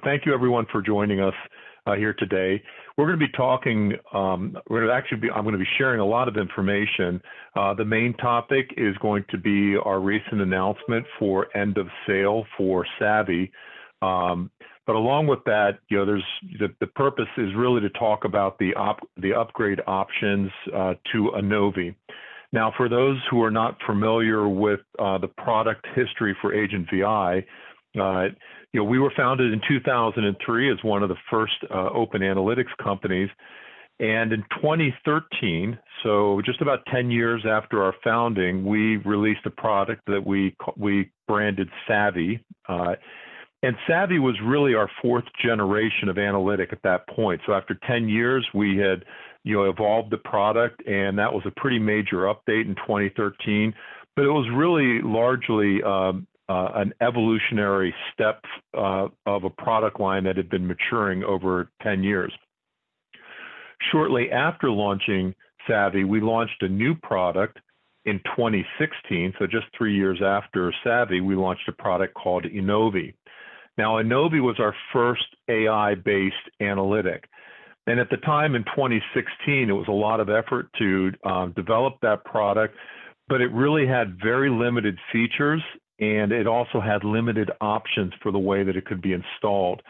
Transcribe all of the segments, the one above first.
Thank you everyone for joining us here today. We're going to be talking, I'm going to be sharing a lot of information. The main topic is going to be our recent announcement for end of sale for savVi. But along with that, there's the purpose is really to talk about the upgrade options to innoVi. Now, for those who are not familiar with the product history for AgentVI, we were founded in 2003 as one of the first open analytics companies. And in 2013, so just about 10 years after our founding, we released a product that we branded savVi. And savVi was really our fourth generation of analytic at that point. So after 10 years, we had evolved the product, and that was a pretty major update in 2013. But it was really largely an evolutionary step of a product line that had been maturing over 10 years. Shortly after launching savVi, we launched a new product in 2016. So just 3 years after savVi, we launched a product called innoVi. Now, innoVi was our first AI-based analytic. And at the time in 2016, it was a lot of effort to develop that product, but it really had very limited features, and it also had limited options for the way that it could be installed.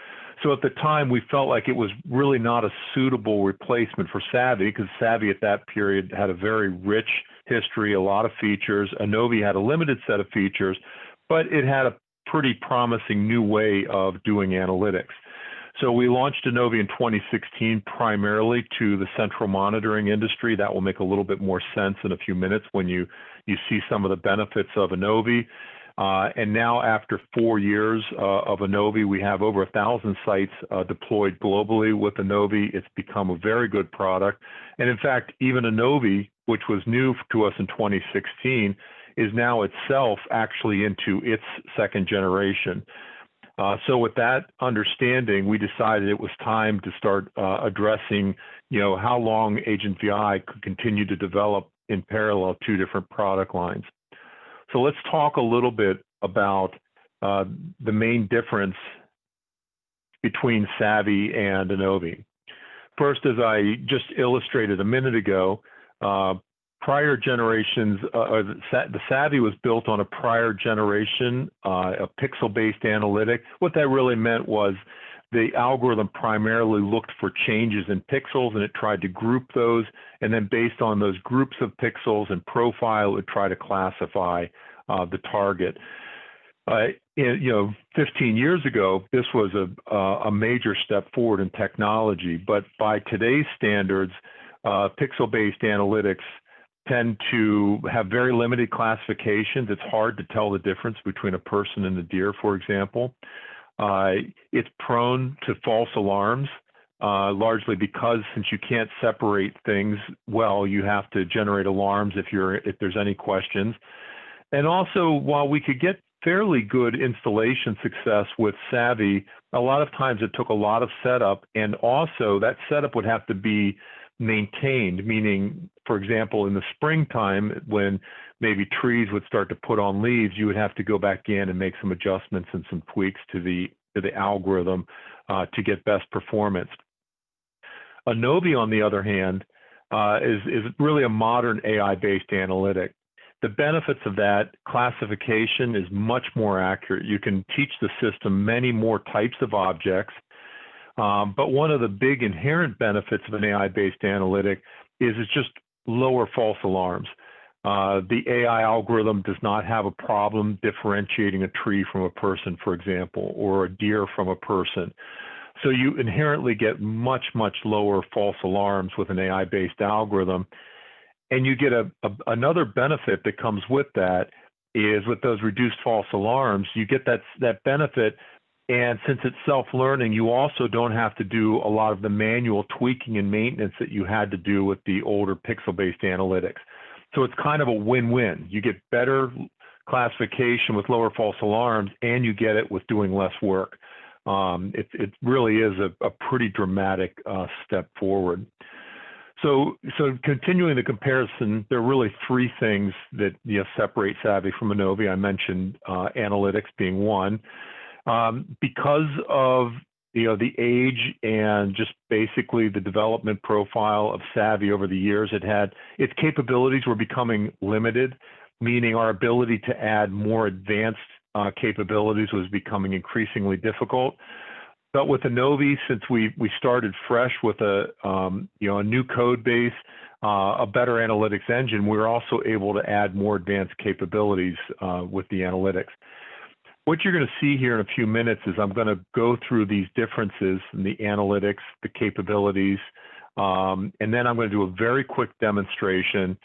So at the time, we felt like it was really not a suitable replacement for savVi, because savVi at that period had a very rich history, a lot of features. innoVi had a limited set of features, but it had a pretty promising new way of doing analytics. So we launched innoVi in 2016 primarily to the central monitoring industry. That will make a little bit more sense in a few minutes when you see some of the benefits of innoVi. And now after 4 years of innoVi, we have over 1,000 sites deployed globally with innoVi. It's become a very good product. And in fact, even innoVi, which was new to us in 2016, is now itself actually into its second generation. So with that understanding, we decided it was time to start addressing, how long AgentVI could continue to develop in parallel two different product lines. So let's talk a little bit about the main difference between savVi and innoVi. First, as I just illustrated a minute ago, prior generations, the savVi was built on a prior generation, a pixel-based analytic. What that really meant was the algorithm primarily looked for changes in pixels, and it tried to group those, and then based on those groups of pixels and profile, it would try to classify the target. 15 years ago, this was a major step forward in technology, but by today's standards, pixel-based analytics tend to have very limited classifications. It's hard to tell the difference between a person and a deer, for example. It's prone to false alarms, largely because since you can't separate things well, you have to generate alarms if there's any questions. And also, while we could get fairly good installation success with savVi, a lot of times it took a lot of setup, and also that setup would have to be maintained, meaning, for example, in the springtime, when maybe trees would start to put on leaves, you would have to go back in and make some adjustments and some tweaks to the algorithm to get best performance. innoVi, on the other hand, is really a modern AI-based analytic. The benefits of that classification is much more accurate. You can teach the system many more types of objects. But one of the big inherent benefits of an AI-based analytic is it's just lower false alarms. The AI algorithm does not have a problem differentiating a tree from a person, for example, or a deer from a person. So you inherently get much, much lower false alarms with an AI-based algorithm. And you get another benefit that comes with that is with those reduced false alarms, you get that benefit. And since it's self-learning, you also don't have to do a lot of the manual tweaking and maintenance that you had to do with the older pixel-based analytics. So it's kind of a win-win. You get better classification with lower false alarms, and you get it with doing less work. It really is a pretty dramatic step forward. So continuing the comparison, there are really three things that separate savVi from innoVi. I mentioned analytics being one. Because of the age and just basically the development profile of savVi over the years. Its capabilities were becoming limited, meaning our ability to add more advanced capabilities was becoming increasingly difficult. But with innoVi, since we started fresh with a new code base, a better analytics engine, we're also able to add more advanced capabilities with the analytics. What you're going to see here in a few minutes is I'm going to go through these differences in the analytics, the capabilities, and then I'm going to do a very quick demonstration.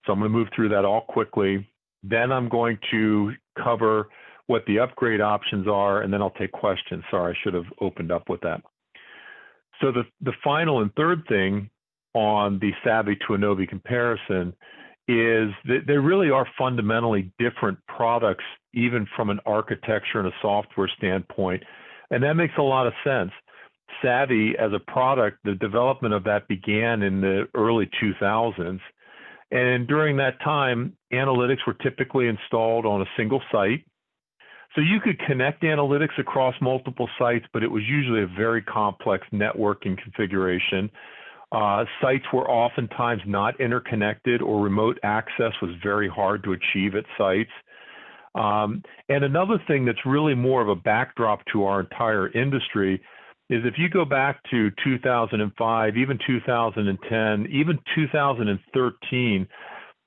So I'm going to move through that all quickly. Then I'm going to cover what the upgrade options are, and then I'll take questions. Sorry, I should have opened up with that. So the final and third thing on the savVi to innoVi comparison is that there really are fundamentally different products, even from an architecture and a software standpoint. And that makes a lot of sense. savVi as a product, the development of that began in the early 2000s. And during that time, analytics were typically installed on a single site. So you could connect analytics across multiple sites, but it was usually a very complex networking configuration. Sites were oftentimes not interconnected, or remote access was very hard to achieve at sites. And another thing that's really more of a backdrop to our entire industry is if you go back to 2005, even 2010, even 2013,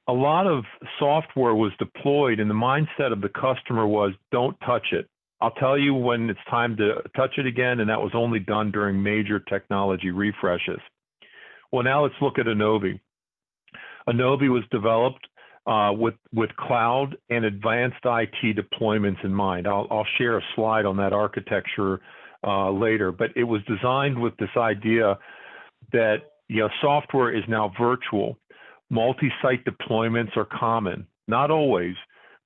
a lot of software was deployed and the mindset of the customer was, don't touch it. I'll tell you when it's time to touch it again, and that was only done during major technology refreshes. Well, now let's look at innoVi. innoVi was developed with cloud and advanced IT deployments in mind. I'll share a slide on that architecture later, but it was designed with this idea that software is now virtual. Multi-site deployments are common, not always,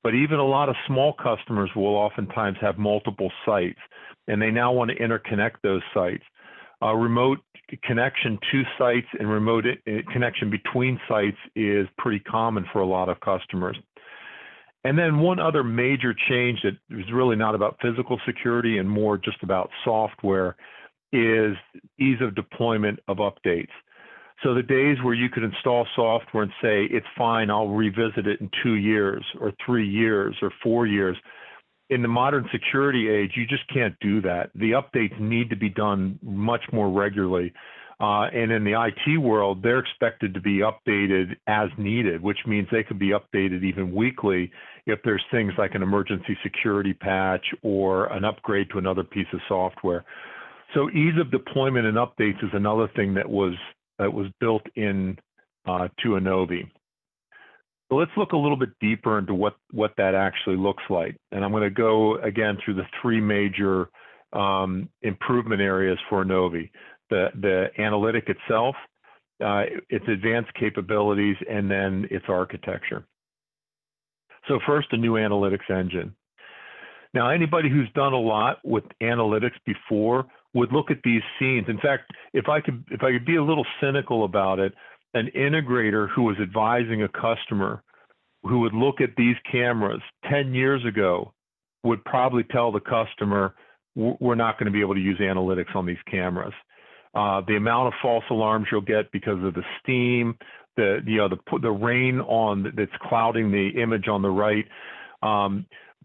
but even a lot of small customers will oftentimes have multiple sites, and they now want to interconnect those sites. Remote connection to sites and remote connection between sites is pretty common for a lot of customers. And then one other major change that is really not about physical security and more just about software is ease of deployment of updates. So the days where you could install software and say, it's fine, I'll revisit it in 2 years or 3 years or 4 years. In the modern security age, you just can't do that. The updates need to be done much more regularly. And in the IT world, they're expected to be updated as needed, which means they could be updated even weekly if there's things like an emergency security patch or an upgrade to another piece of software. So ease of deployment and updates is another thing that was built in to innoVi. So let's look a little bit deeper into what that actually looks like. And I'm going to go again through the 3 major improvement areas for innoVi: the analytic itself, its advanced capabilities, and then its architecture. So first, a new analytics engine. Now, anybody who's done a lot with analytics before would look at these scenes. In fact, if I could be a little cynical about it, an integrator who was advising a customer who would look at these cameras 10 years ago would probably tell the customer, we're not going to be able to use analytics on these cameras. The amount of false alarms you'll get because of the steam, the rain that's clouding the image on the right.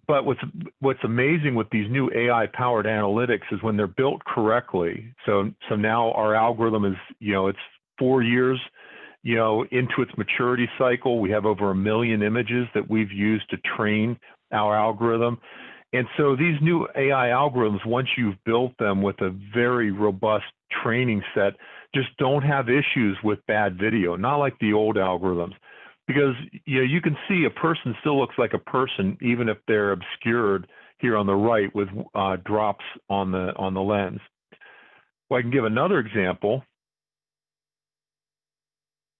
But what's amazing with these new AI-powered analytics is when they're built correctly. So now our algorithm is, it's 4 years, into its maturity cycle. We have over 1 million images that we've used to train our algorithm. And so these new AI algorithms, once you've built them with a very robust training set, just don't have issues with bad video, not like the old algorithms. Because you can see a person still looks like a person, even if they're obscured here on the right with drops on the lens. Well, I can give another example.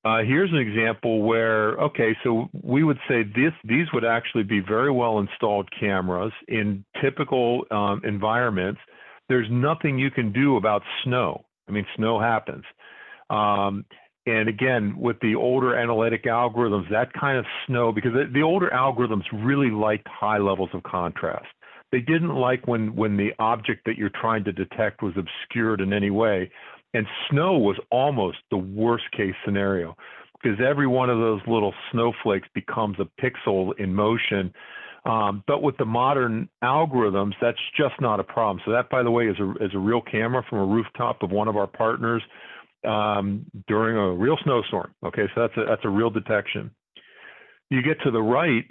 Here's an example where, okay, so we would say these would actually be very well installed cameras in typical environments. There's nothing you can do about snow. I mean, snow happens. And again, with the older analytic algorithms, that kind of snow, because the older algorithms really liked high levels of contrast. They didn't like when the object that you're trying to detect was obscured in any way. And snow was almost the worst case scenario, because every one of those little snowflakes becomes a pixel in motion. But with the modern algorithms, that's just not a problem. So that, by the way, is a real camera from a rooftop of one of our partners during a real snowstorm. Okay, so that's a real detection. You get to the right,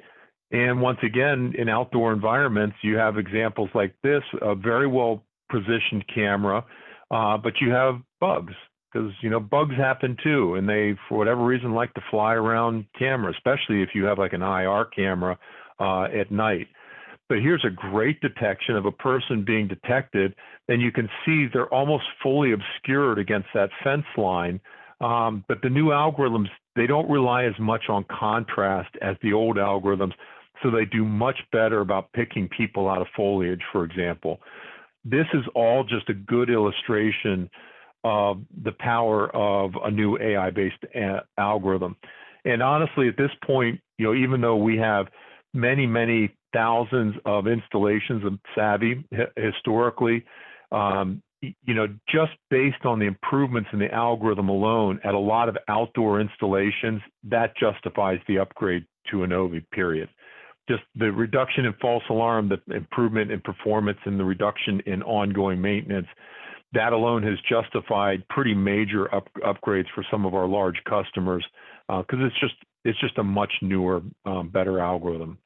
and once again, in outdoor environments, you have examples like this, a very well positioned camera, but you have bugs, because bugs happen too, and they, for whatever reason, like to fly around camera, especially if you have like an IR camera at night. But here's a great detection of a person being detected, and you can see they're almost fully obscured against that fence line. But the new algorithms, they don't rely as much on contrast as the old algorithms, so they do much better about picking people out of foliage, for example. This is all just a good illustration of the power of a new AI-based algorithm. And honestly, at this point, even though we have many, many thousands of installations of savVi historically, just based on the improvements in the algorithm alone at a lot of outdoor installations, that justifies the upgrade to innoVi, period. Just the reduction in false alarm, the improvement in performance, and the reduction in ongoing maintenance, that alone has justified pretty major upgrades for some of our large customers, because it's just a much newer, better algorithm.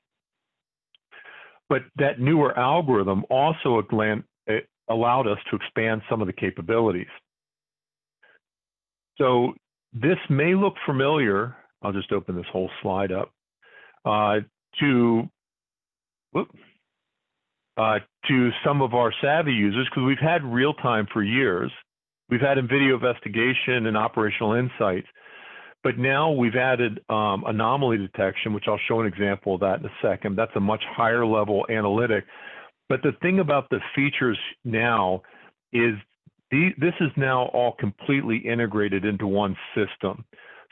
But that newer algorithm also allowed us to expand some of the capabilities. So this may look familiar. I'll just open this whole slide up to some of our savVi users, because we've had real time for years. We've had in video investigation and operational insights, but now we've added anomaly detection, which I'll show an example of that in a second. That's a much higher level analytic. But the thing about the features now is this is now all completely integrated into one system.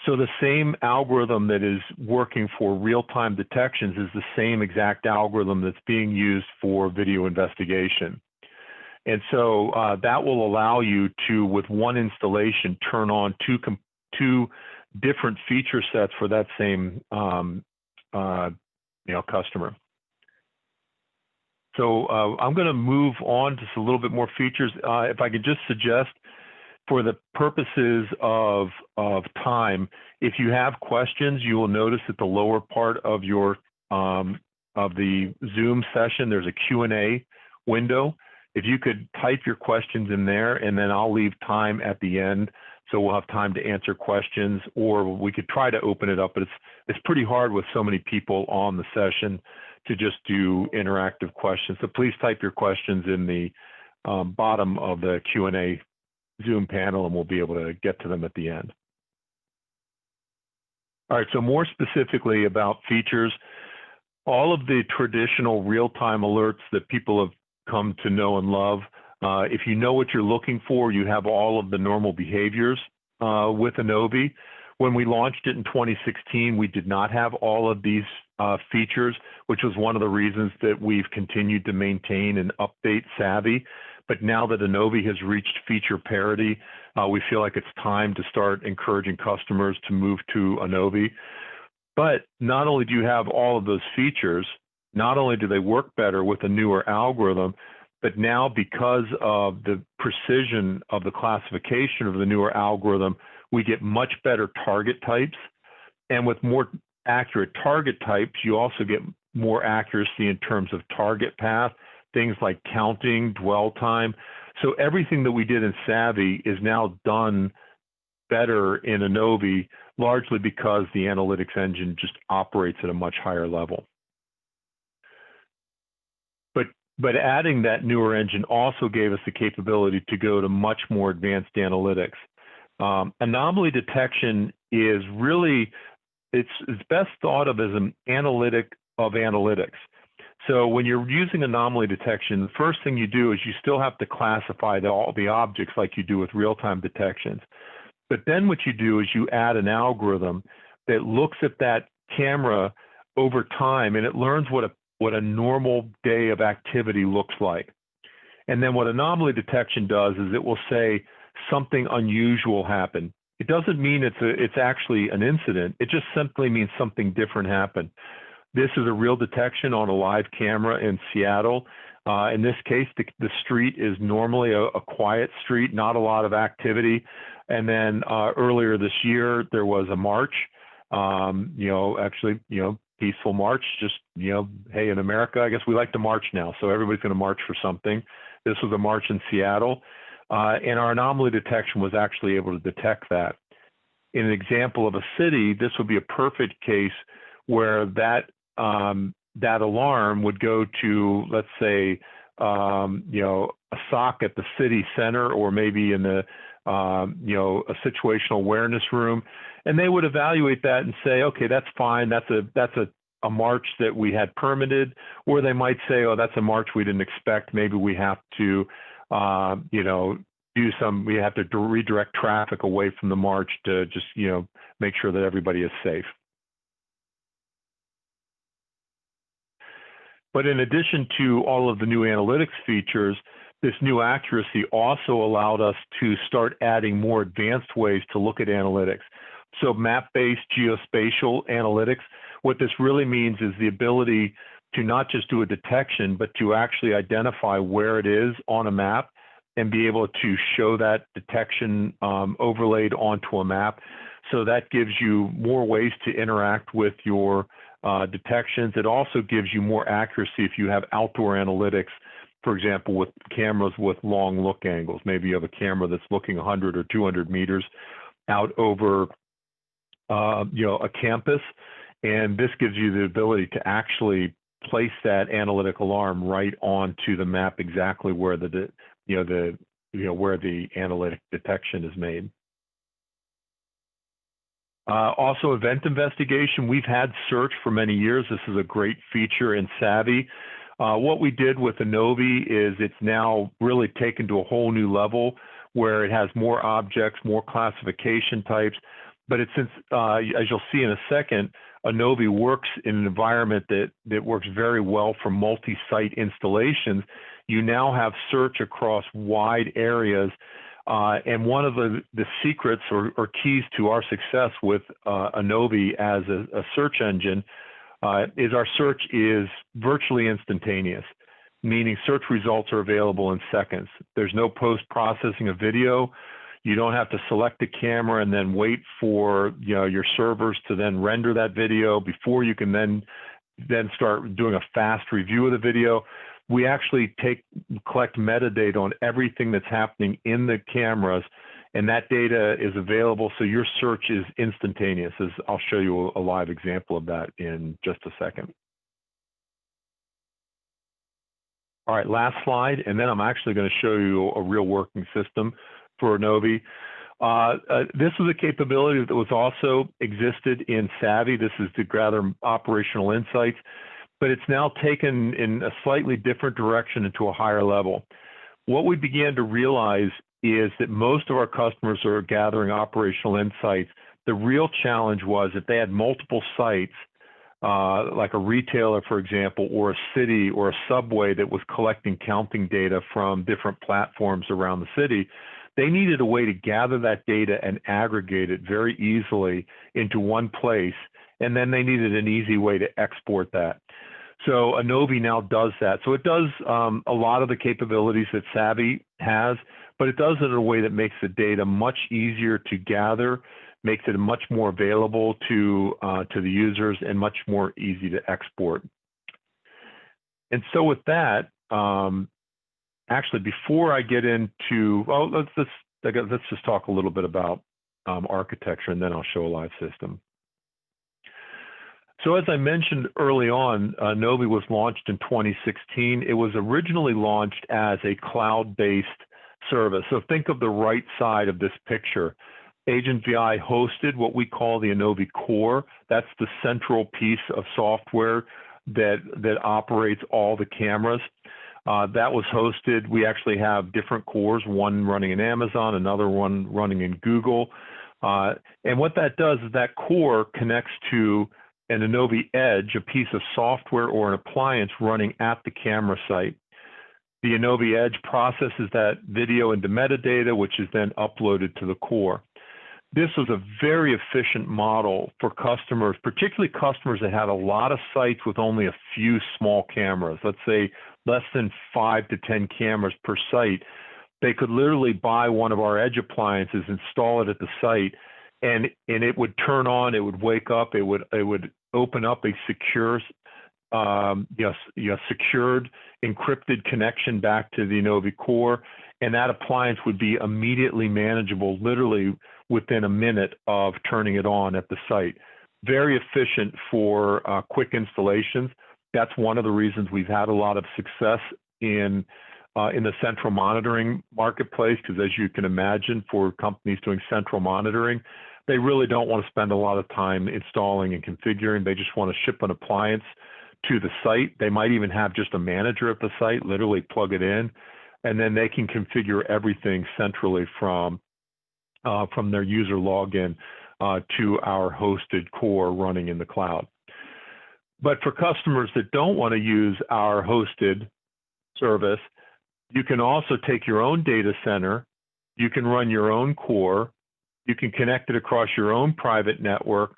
So the same algorithm that is working for real-time detections is the same exact algorithm that's being used for video investigation. And so that will allow you to, with one installation, turn on two different feature sets for that same customer. So I'm going to move on to a little bit more features. If I could just suggest, for the purposes of time, if you have questions, you will notice at the lower part of your of the Zoom session, there's a Q&A window. If you could type your questions in there, and then I'll leave time at the end, so we'll have time to answer questions, or we could try to open it up, but it's pretty hard with so many people on the session to just do interactive questions. So please type your questions in the bottom of the Q&A Zoom panel, and we'll be able to get to them at the end. All right, so more specifically about features, all of the traditional real-time alerts that people have come to know and love, if you know what you're looking for, you have all of the normal behaviors with innoVi. When we launched it in 2016, we did not have all of these features, which was one of the reasons that we've continued to maintain and update savVi. But now that innoVi has reached feature parity, we feel like it's time to start encouraging customers to move to innoVi. But not only do you have all of those features, not only do they work better with a newer algorithm, but now because of the precision of the classification of the newer algorithm, we get much better target types. And with more accurate target types, you also get more accuracy in terms of target path, things like counting, dwell time. So everything that we did in savVi is now done better in innoVi, largely because the analytics engine just operates at a much higher level. But adding that newer engine also gave us the capability to go to much more advanced analytics. Anomaly detection is really, it's best thought of as an analytic of analytics. So when you're using anomaly detection, the first thing you do is you still have to classify all the objects like you do with real-time detections. But then what you do is you add an algorithm that looks at that camera over time, and it learns what a what a normal day of activity looks like. And then what anomaly detection does is it will say something unusual happened. It doesn't mean it's actually an incident. It just simply means something different happened. This is a real detection on a live camera in Seattle. In this case, the street is normally a quiet street, not a lot of activity. And then earlier this year, there was a march, peaceful march, just, hey, in America, I guess we like to march now. So everybody's going to march for something. This was a march in Seattle. And our anomaly detection was actually able to detect that. In an example of a city, this would be a perfect case where that alarm would go to, let's say, a SOC at the city center, or maybe in the, a situational awareness room, and they would evaluate that and say, okay, that's fine. That's a march that we had permitted, or they might say, oh, that's a march we didn't expect. Maybe we have to, we have to redirect traffic away from the march to just, make sure that everybody is safe. But in addition to all of the new analytics features, this new accuracy also allowed us to start adding more advanced ways to look at analytics. So map-based geospatial analytics, what this really means is the ability to not just do a detection, but to actually identify where it is on a map and be able to show that detection overlaid onto a map. So that gives you more ways to interact with your detections. It also gives you more accuracy if you have outdoor analytics, for example, with cameras with long look angles. Maybe you have a camera that's looking 100 or 200 meters out over a campus, and this gives you the ability to actually place that analytic alarm right onto the map, exactly where where the analytic detection is made. Also, event investigation. We've had search for many years. This is a great feature in savVi. What we did with innoVi is it's now really taken to a whole new level where it has more objects, more classification types. But as you'll see in a second, innoVi works in an environment that works very well for multi-site installations. You now have search across wide areas. And one of the secrets or keys to our success with innoVi as a search engine is our search is virtually instantaneous, meaning search results are available in seconds. There's no post-processing of video. You don't have to select a camera and then wait for your servers to then render that video before you can then start doing a fast review of the video. We actually collect metadata on everything that's happening in the cameras, and that data is available, so your search is instantaneous. I'll show you a live example of that in just a second. All right, last slide, and then I'm actually going to show you a real working system for innoVi. This was a capability that was also existed in savVi. This is to gather operational insights, but it's now taken in a slightly different direction into a higher level. What we began to realize is that most of our customers are gathering operational insights. The real challenge was if they had multiple sites, like a retailer, for example, or a city or a subway that was collecting counting data from different platforms around the city, they needed a way to gather that data and aggregate it very easily into one place, and then they needed an easy way to export that. So innoVi now does that. So it does a lot of the capabilities that savVi has, but it does it in a way that makes the data much easier to gather, makes it much more available to the users, and much more easy to export. And so with that, actually, before I get into, well, let's just talk a little bit about architecture, and then I'll show a live system. So as I mentioned early on, innoVi was launched in 2016. It was originally launched as a cloud-based service. So think of the right side of this picture. Agent VI hosted what we call the innoVi core. That's the central piece of software that operates all the cameras. That was hosted. We actually have different cores, one running in Amazon, another one running in Google. And what that does is that core connects to an innoVi Edge, a piece of software or an appliance running at the camera site. The innoVi Edge processes that video into metadata, which is then uploaded to the core. This was a very efficient model for customers, particularly customers that had a lot of sites with only a few small cameras, let's say less than 5 to 10 cameras per site. They could literally buy one of our Edge appliances, install it at the site, and it would turn on, it would wake up, it would open up a secure, secured, encrypted connection back to the innoVi core, and that appliance would be immediately manageable, literally within a minute of turning it on at the site. Very efficient for quick installations. That's one of the reasons we've had a lot of success in the central monitoring marketplace, because as you can imagine, for companies doing central monitoring, they really don't want to spend a lot of time installing and configuring. They just want to ship an appliance to the site. They might even have just a manager at the site, literally plug it in, and then they can configure everything centrally from their user login to our hosted core running in the cloud. But for customers that don't want to use our hosted service, you can also take your own data center, you can run your own core, you can connect it across your own private network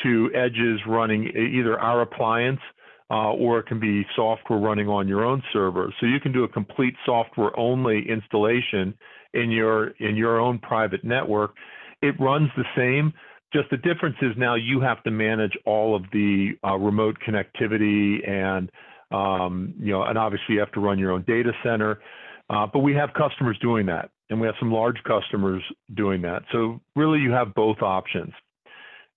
to edges running either our appliance or it can be software running on your own server. So you can do a complete software only installation in your own private network. It runs the same, just the difference is now you have to manage all of the remote connectivity and and obviously you have to run your own data center, but we have customers doing that, and we have some large customers doing that. So really, you have both options,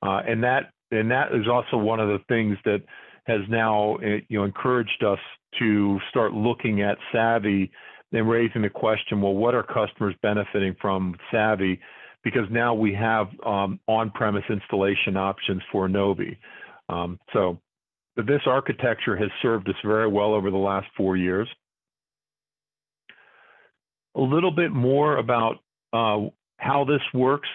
and that is also one of the things that has now encouraged us to start looking at savVi and raising the question: well, what are customers benefiting from savVi? Because now we have on-premise installation options for innoVi. But this architecture has served us very well over the last 4 years. A little bit more about how this works.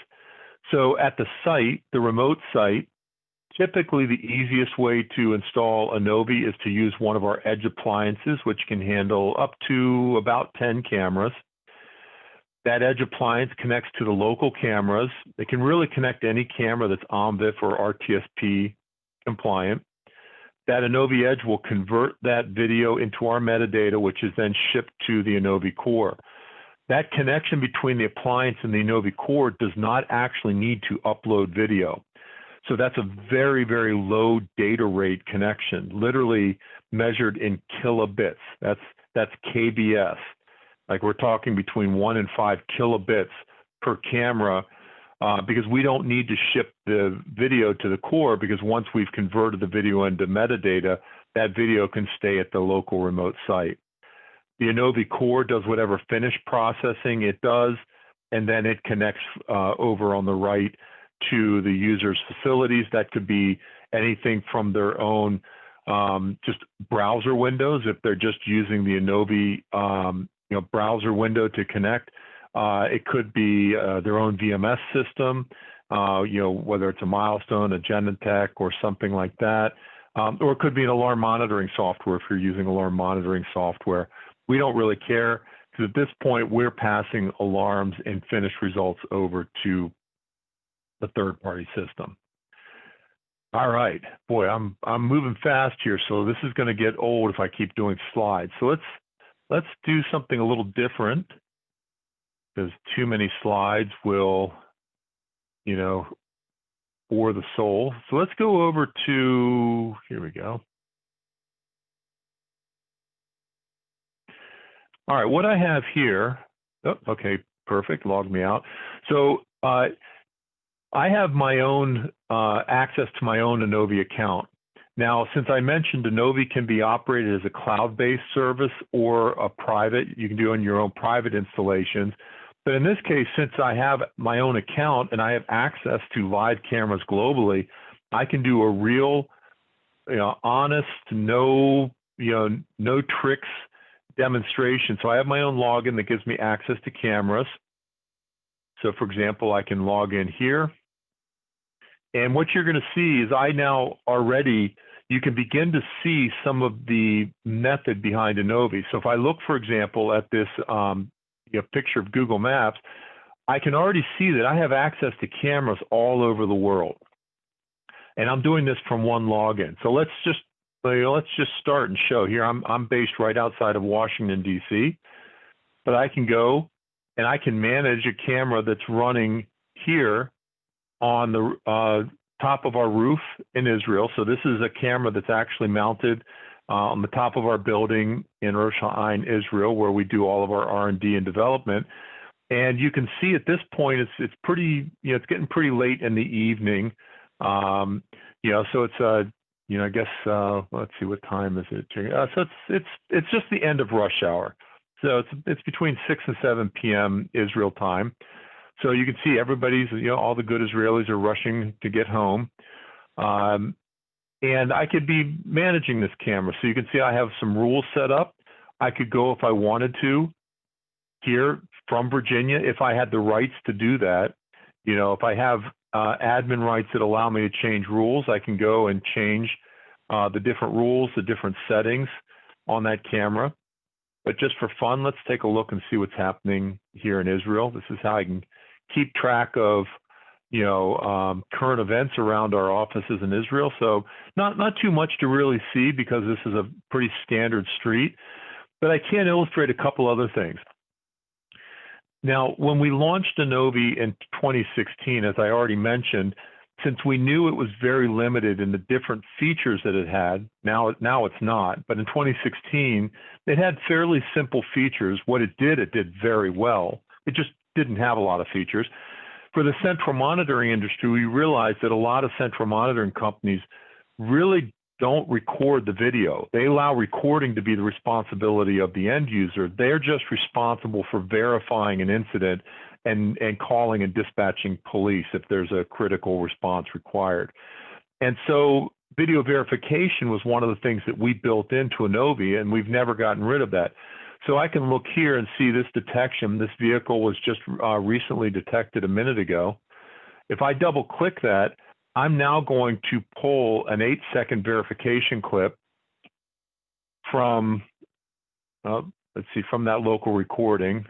So at the site, the remote site, typically the easiest way to install innoVi is to use one of our Edge appliances, which can handle up to about 10 cameras. That Edge appliance connects to the local cameras. It can really connect to any camera that's OMVIF or RTSP compliant. That innoVi Edge will convert that video into our metadata, which is then shipped to the innoVi core. That connection between the appliance and the innoVi core does not actually need to upload video. So that's a very, very low data rate connection, literally measured in kilobits. That's KBS. Like we're talking between 1 and 5 kilobits per camera, because we don't need to ship the video to the core, because once we've converted the video into metadata, that video can stay at the local remote site. The innoVi core does whatever finish processing it does, and then it connects over on the right to the user's facilities. That could be anything from their own just browser windows, if they're just using the innoVi browser window to connect. It could be their own VMS system, whether it's a Milestone, a Genentech, or something like that. Or it could be an alarm monitoring software if you're using alarm monitoring software. We don't really care, because at this point, we're passing alarms and finished results over to the third-party system. All right, boy, I'm moving fast here, so this is going to get old if I keep doing slides. So let's do something a little different, because too many slides will, bore the soul. So let's go over to, here we go. All right, what I have here, oh, okay, perfect, log me out. So I have my own access to my own innoVi account. Now, since I mentioned innoVi can be operated as a cloud-based service or a private, you can do on your own private installations. But in this case, since I have my own account and I have access to live cameras globally, I can do a real, honest, no tricks demonstration. So I have my own login that gives me access to cameras. So for example, I can log in here And what you're going to see is you can begin to see some of the method behind innoVi. So if I look, for example, at this picture of Google Maps, I can already see that I have access to cameras all over the world. And I'm doing this from one login. So let's just start and show here. I'm based right outside of Washington, D.C., but I can go and I can manage a camera that's running here on the top of our roof in Israel. So this is a camera that's actually mounted on the top of our building in Rosh Hashanah, Israel, where we do all of our R&D and development. And you can see at this point, it's pretty, it's getting pretty late in the evening. So it's I guess let's see, what time is it? So it's just the end of rush hour. So it's between 6 and 7 p.m. Israel time. So you can see everybody's, all the good Israelis are rushing to get home. And I could be managing this camera. So you can see I have some rules set up. I could go if I wanted to here from Virginia, if I had the rights to do that. If I have admin rights that allow me to change rules, I can go and change the different rules, the different settings on that camera. But just for fun, let's take a look and see what's happening here in Israel. This is how I can keep track of, current events around our offices in Israel. So not too much to really see because this is a pretty standard street, but I can illustrate a couple other things. Now, when we launched innoVi in 2016, as I already mentioned, since we knew it was very limited in the different features that it had, now it's not, but in 2016, it had fairly simple features. What it did very well. It just didn't have a lot of features. For the central monitoring industry, we realized that a lot of central monitoring companies really don't record the video. They allow recording to be the responsibility of the end user. They're just responsible for verifying an incident and calling and dispatching police if there's a critical response required. And so video verification was one of the things that we built into innoVi, and we've never gotten rid of that. So I can look here and see this detection. This vehicle was just recently detected a minute ago. If I double click that, I'm now going to pull an 8-second verification clip from, let's see, from that local recording.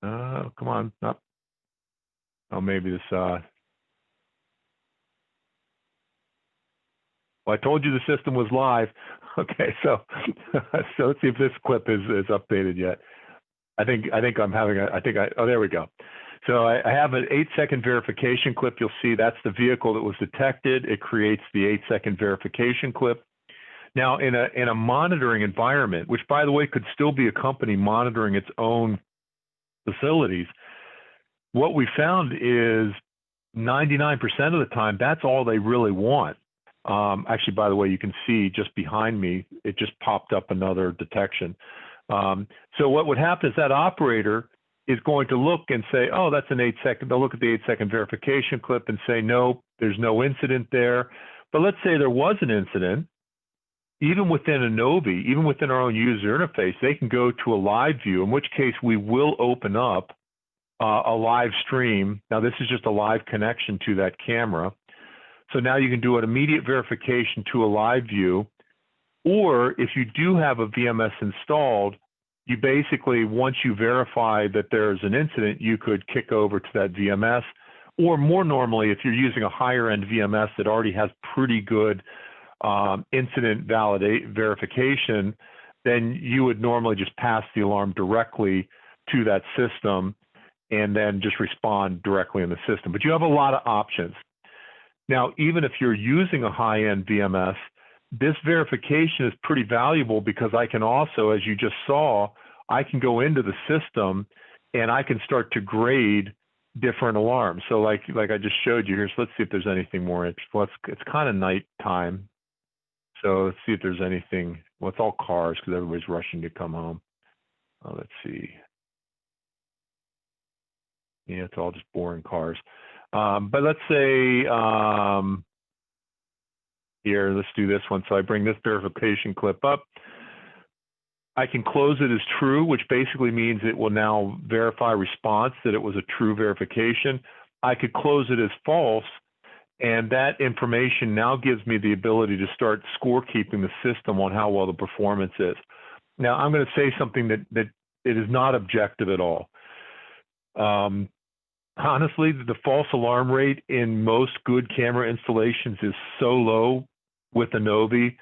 Come on, up. Oh, maybe this, well, I told you the system was live. Okay, so let's see if this clip is updated yet. I think I'm having oh, there we go. So I have an 8-second verification clip. You'll see that's the vehicle that was detected. It creates the 8-second verification clip. Now, in a monitoring environment, which by the way could still be a company monitoring its own facilities, what we found is 99% of the time, that's all they really want. Actually, by the way, you can see just behind me, it just popped up another detection. So what would happen is that operator is going to look and say, oh, that's an 8-second. They'll look at the 8-second verification clip and say, no, there's no incident there. But let's say there was an incident. Even within innoVi, even within our own user interface, they can go to a live view, in which case we will open up a live stream. Now, this is just a live connection to that camera. So now you can do an immediate verification to a live view. Or if you do have a VMS installed, you basically, once you verify that there's an incident, you could kick over to that VMS. Or more normally, if you're using a higher end VMS that already has pretty good incident verification, then you would normally just pass the alarm directly to that system and then just respond directly in the system. But you have a lot of options. Now, even if you're using a high-end VMS, this verification is pretty valuable because I can also, as you just saw, I can go into the system and I can start to grade different alarms. So like I just showed you here, so let's see if there's anything more interesting. It's kind of nighttime. So let's see if there's anything. Well, it's all cars because everybody's rushing to come home. Let's see. Yeah, it's all just boring cars. But let's say, here, let's do this one. So I bring this verification clip up. I can close it as true, which basically means it will now verify response that it was a true verification. I could close it as false, And that information now gives me the ability to start scorekeeping the system on how well the performance is. Now, I'm going to say something that it is not objective at all. Honestly, the false alarm rate in most good camera installations is so low with innoVi.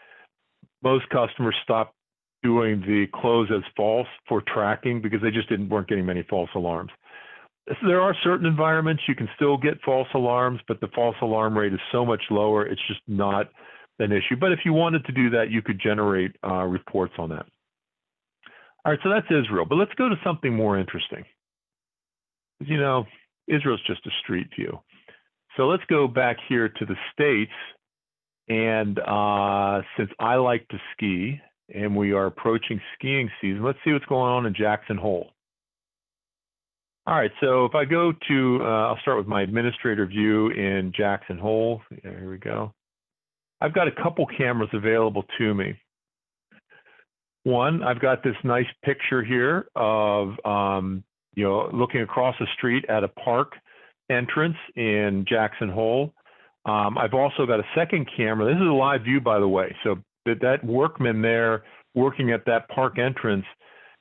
Most customers stop doing the close as false for tracking because they just weren't getting many false alarms. So there are certain environments you can still get false alarms, but the false alarm rate is so much lower, it's just not an issue. But if you wanted to do that, you could generate reports on that. All right, so that's Israel, but let's go to something more interesting. You know, Israel's just a street view. So let's go back here to the States, and since I like to ski, and we are approaching skiing season, let's see what's going on in Jackson Hole. All right, so if I go to, I'll start with my administrator view in Jackson Hole. Here we go. I've got a couple cameras available to me. One, I've got this nice picture here of, you know, looking across the street at a park entrance in Jackson Hole. I've also got a second camera. This is a live view, by the way. So that workman there working at that park entrance,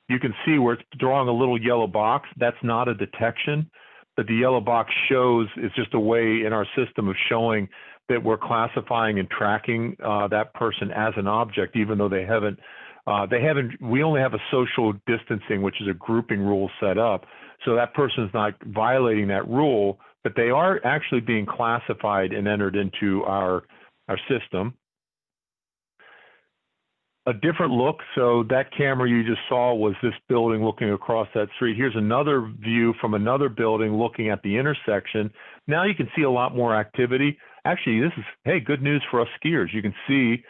you can see where it's drawing a little yellow box. That's not a detection, but the yellow box shows, it's just a way in our system of showing that we're classifying and tracking that person as an object, even though they haven't, we only have a social distancing, which is a grouping rule set up. So that person is not violating that rule, but they are actually being classified and entered into our system. A different look. So that camera you just saw was this building looking across that street. Here's another view from another building looking at the intersection. Now you can see a lot more activity. Actually, this is, hey, good news for us skiers. You can see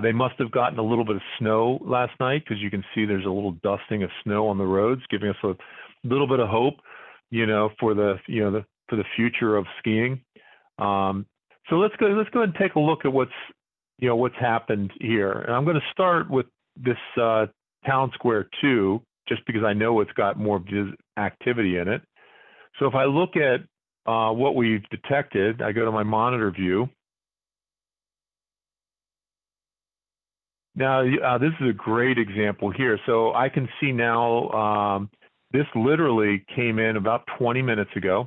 they must have gotten a little bit of snow last night, because you can see there's a little dusting of snow on the roads, giving us a little bit of hope, you know, for the, you know, for the future of skiing. So let's go ahead and take a look at what's happened here. And I'm going to start with this Town Square 2, just because I know it's got more activity in it. So if I look at what we've detected, I go to my monitor view. Now, this is a great example here. So I can see now, this literally came in about 20 minutes ago.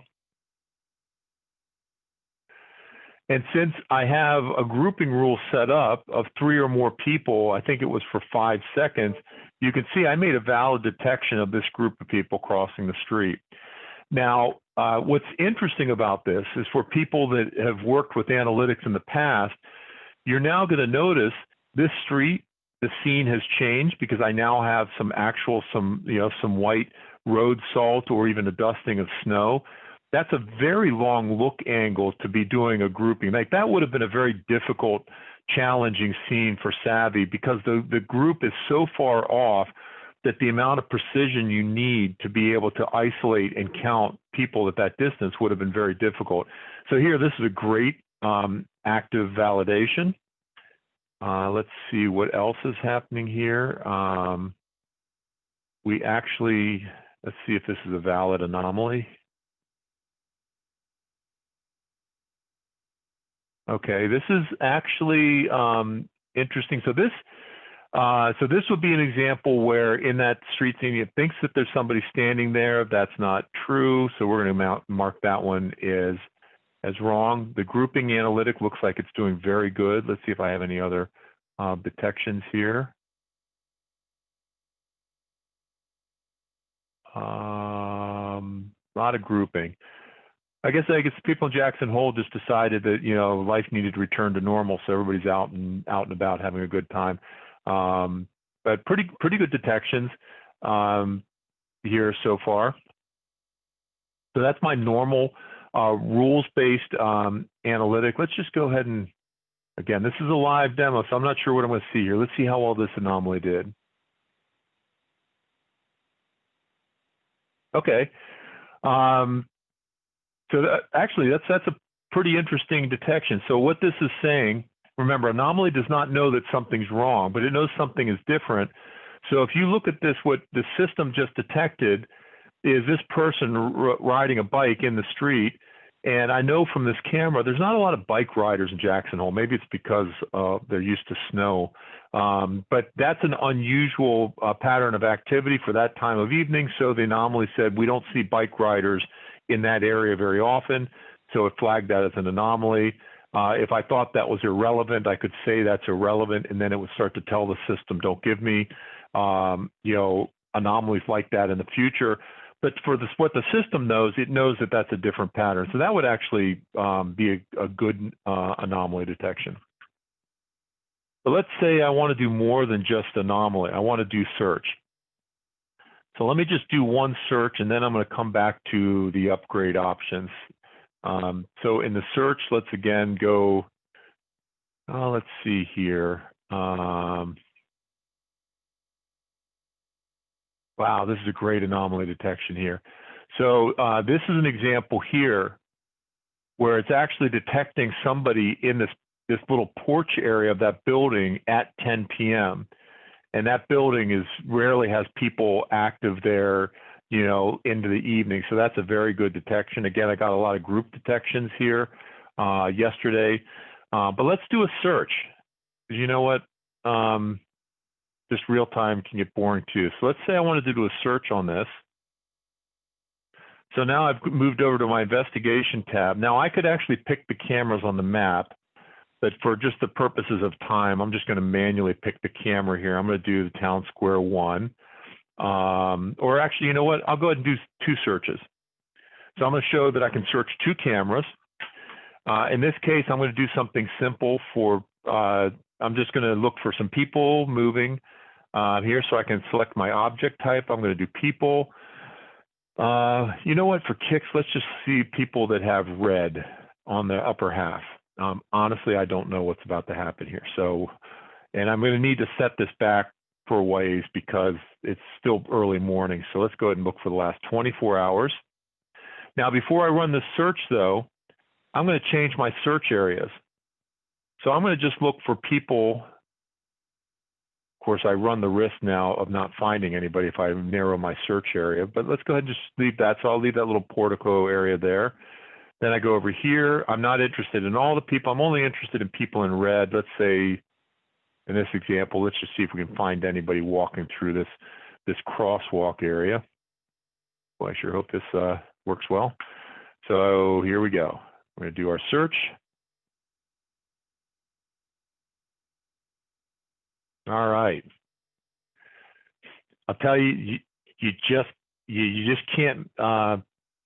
And since I have a grouping rule set up of 3 or more people, I think it was for 5 seconds, you can see I made a valid detection of this group of people crossing the street. Now, what's interesting about this is for people that have worked with analytics in the past, you're now going to notice this street, the scene has changed, because I now have some white road salt or even a dusting of snow. That's a very long look angle to be doing a grouping. Like, that would have been a very difficult, challenging scene for savVi, because the group is so far off that the amount of precision you need to be able to isolate and count people at that distance would have been very difficult. So here, this is a great active validation. Let's see what else is happening here. Let's see if this is a valid anomaly. Okay, this is actually interesting. So this would be an example where in that street scene, it thinks that there's somebody standing there. That's not true. So we're going to mark that one as wrong. The grouping analytic looks like it's doing very good. Let's see if I have any other detections here. A lot of grouping. I guess people in Jackson Hole just decided that, you know, life needed to return to normal, so everybody's out and about having a good time. But pretty good detections here so far. So that's my normal rules-based analytic. Let's just go ahead and, again, this is a live demo, so I'm not sure what I'm going to see here. Let's see how well this anomaly did. Okay. So actually, that's a pretty interesting detection. So what this is saying, remember, Anomaly does not know that something's wrong, but it knows something is different. So if you look at this, what the system just detected is this person riding a bike in the street, And I know from this camera, there's not a lot of bike riders in Jackson Hole. Maybe it's because they're used to snow. But that's an unusual pattern of activity for that time of evening. So the anomaly said, we don't see bike riders in that area very often. So it flagged that as an anomaly. If I thought that was irrelevant, I could say that's irrelevant, and then it would start to tell the system, don't give me, anomalies like that in the future. But for this, what the system knows, it knows that that's a different pattern. So that would actually be a good anomaly detection. But let's say I want to do more than just anomaly. I want to do search. So let me just do one search, and then I'm going to come back to the upgrade options. So in the search, let's again go, let's see here. Wow, this is a great anomaly detection here. So this is an example here where it's actually detecting somebody in this little porch area of that building at 10 p.m. And that building rarely has people active there, into the evening. So that's a very good detection. Again, I got a lot of group detections here yesterday. But let's do a search. You know what? Just real time can get boring too. So let's say I wanted to do a search on this. So now I've moved over to my investigation tab. Now I could actually pick the cameras on the map, but for just the purposes of time, I'm just going to manually pick the camera here. I'm going to do the town square one. Or actually, you know what? I'll go ahead and do two searches. So I'm going to show that I can search two cameras. In this case, I'm going to do something simple for, I'm just going to look for some people moving here, so I can select my object type. I'm going to do people. You know what? For kicks, let's just see people that have red on the upper half. Honestly, I don't know what's about to happen here. So, and I'm going to need to set this back for a ways because it's still early morning. So let's go ahead and look for the last 24 hours. Now, before I run the search though, I'm going to change my search areas. So I'm going to just look for people. Of course, I run the risk now of not finding anybody if I narrow my search area, but let's go ahead and just leave that. So I'll leave that little portico area there. Then I go over here. I'm not interested in all the people. I'm only interested in people in red. Let's say, in this example, let's just see if we can find anybody walking through this crosswalk area. Well, I sure hope this works well. So here we go. We're going to do our search. All right. I'll tell you, you just can't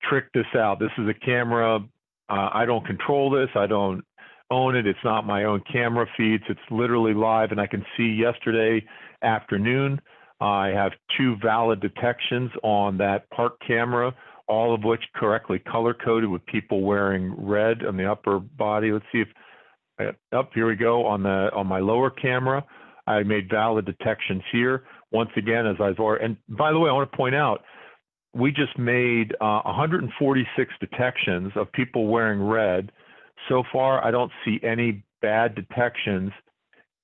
trick this out. This is a camera. I don't control this. I don't own it. It's not my own camera feeds. It's literally live, and I can see yesterday afternoon, I have two valid detections on that park camera, all of which correctly color-coded with people wearing red on the upper body. Let's see if, here we go. On my lower camera, I made valid detections here. Once again, as I've already, and by the way, I want to point out, we just made 146 detections of people wearing red. So far, I don't see any bad detections,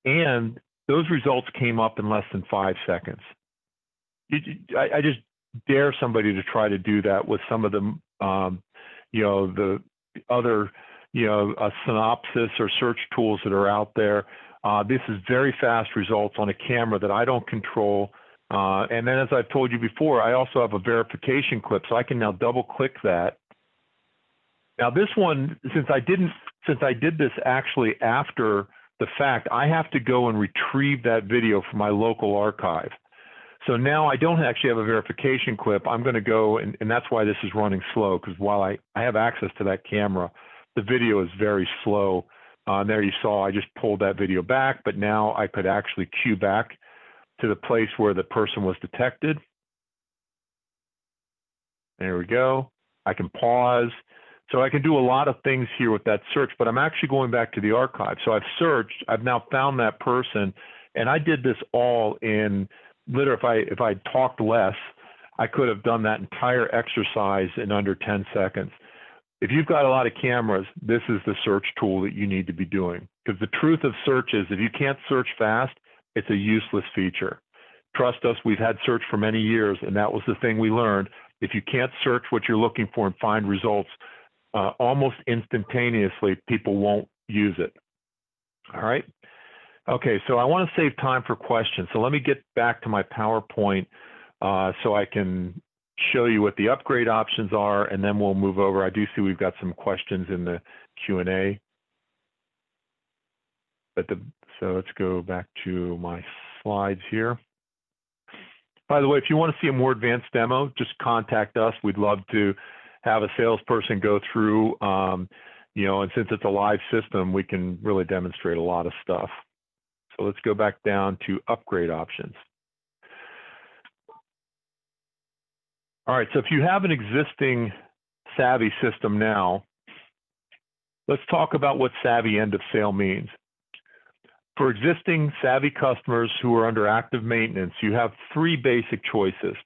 and those results came up in less than 5 seconds. I just dare somebody to try to do that with some of the, the other, synopsis or search tools that are out there. This is very fast results on a camera that I don't control. And then, as I've told you before, I also have a verification clip, so I can now double click that. Now this one, since I did this actually after the fact, I have to go and retrieve that video from my local archive. So now I don't actually have a verification clip. I'm going to go, and that's why this is running slow, because while I have access to that camera, the video is very slow. There you saw I just pulled that video back, but now I could actually cue back to the place where the person was detected. There we go. I can pause. So I can do a lot of things here with that search, but I'm actually going back to the archive. So I've searched, I've now found that person, and I did this all in, literally, if I talked less, I could have done that entire exercise in under 10 seconds. If you've got a lot of cameras, this is the search tool that you need to be doing. Because the truth of search is, if you can't search fast, it's a useless feature. Trust us, we've had search for many years, and that was the thing we learned. If you can't search what you're looking for and find results almost instantaneously, people won't use it. All right. Okay, so I want to save time for questions. So let me get back to my PowerPoint so I can show you what the upgrade options are, and then we'll move over. I do see we've got some questions in the Q&A. So let's go back to my slides here. By the way, if you want to see a more advanced demo, just contact us. We'd love to have a salesperson go through, you know, and since it's a live system, we can really demonstrate a lot of stuff. So let's go back down to upgrade options. All right, so if you have an existing savVi system now, let's talk about what savVi end of sale means. For existing savVi customers who are under active maintenance, you have three basic choices.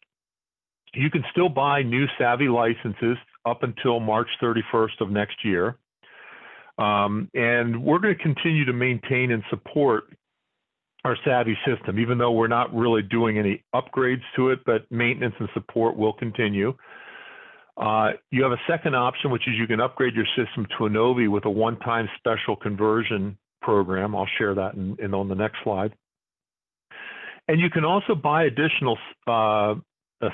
You can still buy new savVi licenses up until March 31st of next year. And we're going to continue to maintain and support our savVi system, even though we're not really doing any upgrades to it, but maintenance and support will continue. You have a second option, which is you can upgrade your system to innoVi with a one-time special conversion program. I'll share that on the next slide. And you can also buy additional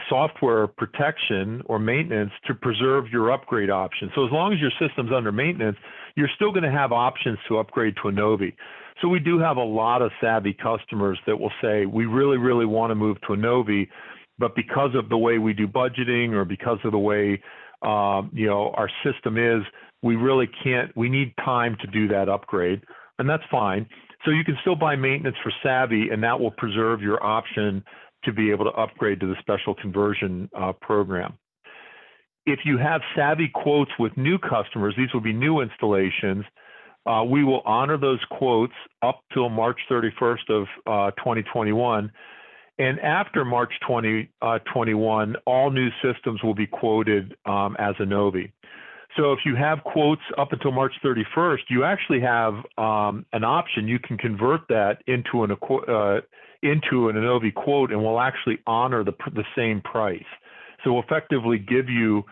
software protection or maintenance to preserve your upgrade option. So as long as your system's under maintenance, you're still going to have options to upgrade to innoVi. So we do have a lot of savVi customers that will say, we really, really want to move to innoVi, but because of the way we do budgeting or because of the way you know, our system is, we really can't, we need time to do that upgrade, and that's fine. So you can still buy maintenance for savVi, and that will preserve your option to be able to upgrade to the special conversion program. If you have savVi quotes with new customers, these will be new installations, we will honor those quotes up till March 31st of 2021. And after March 2021, all new systems will be quoted as innoVi. So if you have quotes up until March 31st, you actually have an option. You can convert that into an innoVi quote, and we'll actually honor the same price. So we'll effectively give you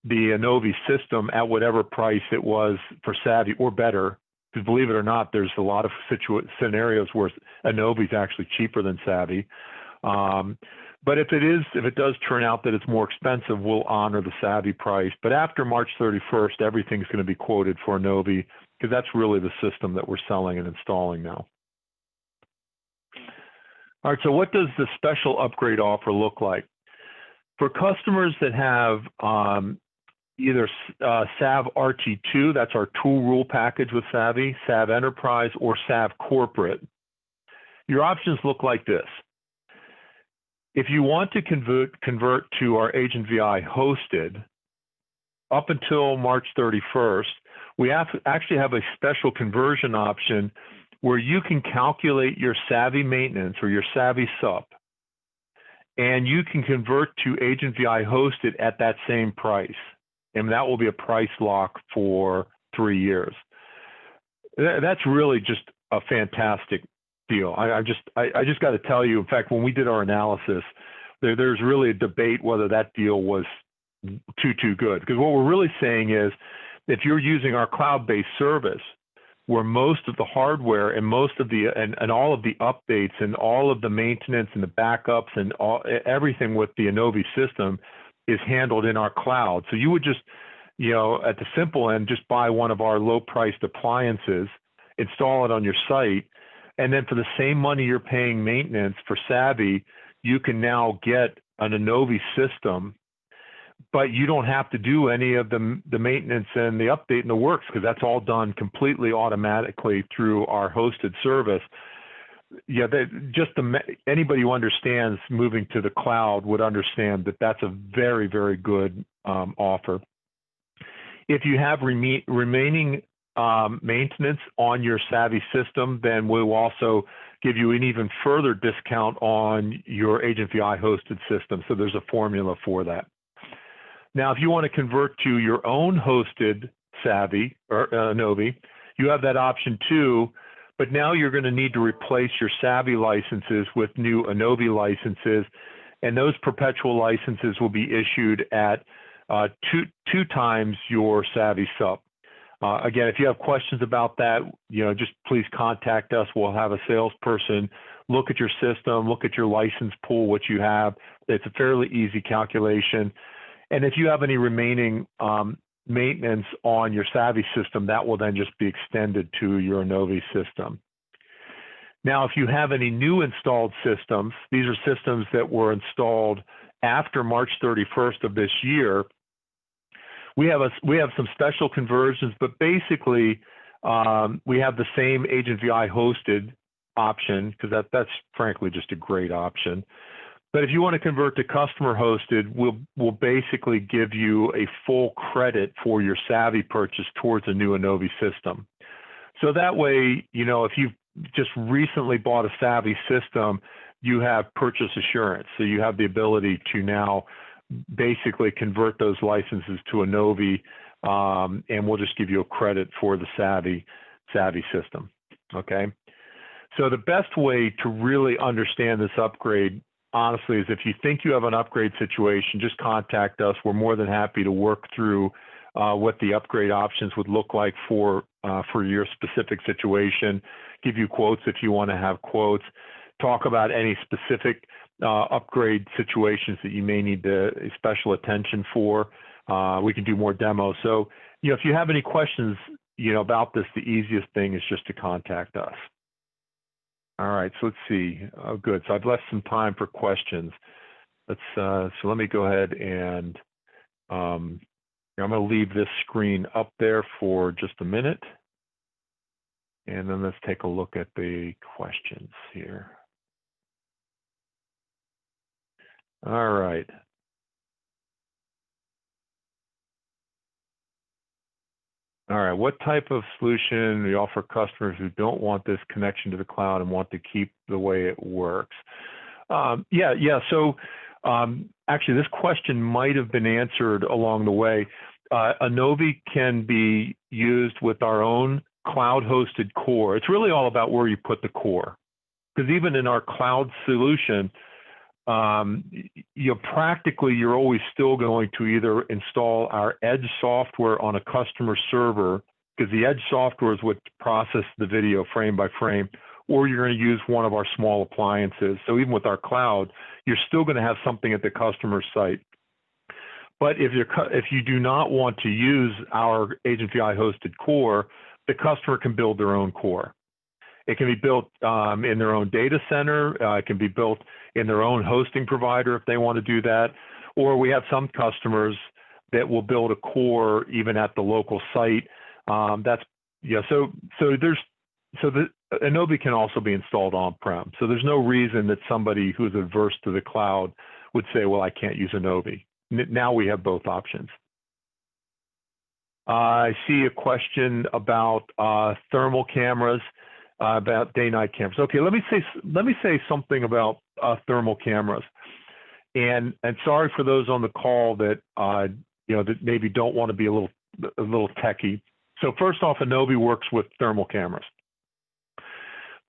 the innoVi system at whatever price it was for savVi or better. Because believe it or not, there's a lot of scenarios where innoVi is actually cheaper than savVi. But if it does turn out that it's more expensive, we'll honor the savVi price. But after March 31st, everything's going to be quoted for innoVi, because that's really the system that we're selling and installing now. All right, so what does the special upgrade offer look like? For customers that have either Sav RT2, that's our tool rule package with savVi, Sav Enterprise, or Sav Corporate, your options look like this. If you want to convert to our agentVi hosted, up until March 31st, we actually have a special conversion option where you can calculate your savVi maintenance or your savVi SUP, and you can convert to agentVi hosted at that same price. And that will be a price lock for 3 years. That's really just a fantastic deal. I just got to tell you, in fact, when we did our analysis, there's really a debate whether that deal was too good. Because what we're really saying is, if you're using our cloud-based service, where most of the hardware and most of the and all of the updates and all of the maintenance and the backups and everything with the innoVi system is handled in our cloud. So you would just, you know, at the simple end, just buy one of our low-priced appliances, install it on your site, and then for the same money you're paying maintenance for savVi, you can now get an innoVi system, but you don't have to do any of the maintenance and the update and the works, because that's all done completely automatically through our hosted service. Yeah, anybody who understands moving to the cloud would understand that that's a very, very good offer. If you have remaining maintenance on your savVi system, then we'll also give you an even further discount on your agentVi hosted system. So there's a formula for that. Now, if you want to convert to your own hosted savVi or innoVi, you have that option too. But now you're going to need to replace your savVi licenses with new innoVi licenses, and those perpetual licenses will be issued at two times your savvy sup. Again, if you have questions about that, just please contact us. We'll have a salesperson look at your system, look at your license pool, what you have. It's a fairly easy calculation. And if you have any remaining maintenance on your savvy system, that will then just be extended to your innoVi system. Now, if you have any new installed systems, these are systems that were installed after March 31st of this year. We have some special conversions, but basically we have the same AgentVI hosted option, because that's frankly just a great option. But if you want to convert to customer hosted, we'll basically give you a full credit for your savvy purchase towards a new innoVi system. So that way, if you've just recently bought a savvy system, you have purchase assurance. So you have the ability to now basically convert those licenses to innoVi, and we'll just give you a credit for the savvy system. Okay. So the best way to really understand this upgrade, honestly, is if you think you have an upgrade situation, just contact us. We're more than happy to work through what the upgrade options would look like for your specific situation, give you quotes if you want to have quotes, talk about any specific upgrade situations that you may need special attention for. We can do more demos. So, if you have any questions, about this, the easiest thing is just to contact us. All right, so let's see. Oh, good. So I've left some time for questions. So let me go ahead and I'm going to leave this screen up there for just a minute. And then let's take a look at the questions here. All right. All right, what type of solution we offer customers who don't want this connection to the cloud and want to keep the way it works? So actually, this question might have been answered along the way. innoVi can be used with our own cloud-hosted core. It's really all about where you put the core, because even in our cloud solution, practically you're always still going to either install our edge software on a customer server, because the edge software is what processes the video frame by frame, or you're going to use one of our small appliances. So even with our cloud, you're still going to have something at the customer site. But if you do not want to use our AgentVI hosted core, the customer can build their own core. It can be built in their own data center. It can be built in their own hosting provider if they want to do that. Or we have some customers that will build a core even at the local site. So the innoVi can also be installed on-prem. So there's no reason that somebody who's averse to the cloud would say, well, I can't use innoVi. Now we have both options. I see a question about thermal cameras. About day-night cameras. Okay, let me say something about thermal cameras, and sorry for those on the call that that maybe don't want to be a little techie. So first off, innoVi works with thermal cameras,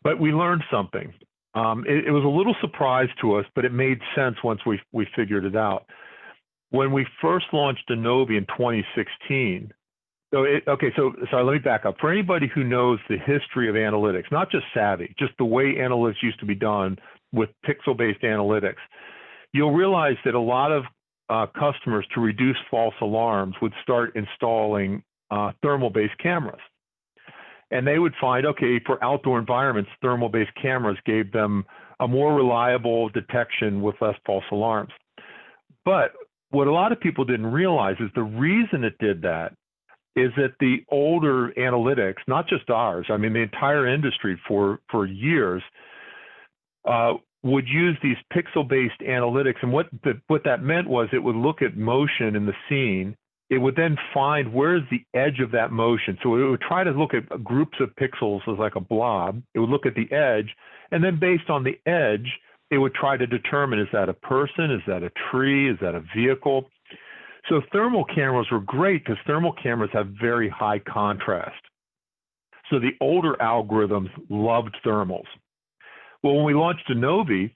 but we learned something. It was a little surprise to us, but it made sense once we figured it out. When we first launched innoVi in 2016. So let me back up. For anybody who knows the history of analytics, not just savvy, just the way analytics used to be done with pixel-based analytics, you'll realize that a lot of customers, to reduce false alarms, would start installing thermal-based cameras. And they would find, okay, for outdoor environments, thermal-based cameras gave them a more reliable detection with less false alarms. But what a lot of people didn't realize is the reason it did that is that the older analytics, not just ours, I mean the entire industry for years, would use these pixel-based analytics. And what that meant was it would look at motion in the scene. It would then find where's the edge of that motion. So it would try to look at groups of pixels as like a blob. It would look at the edge, and then based on the edge, it would try to determine, is that a person? Is that a tree? Is that a vehicle? So thermal cameras were great because thermal cameras have very high contrast. So the older algorithms loved thermals. Well, when we launched innoVi,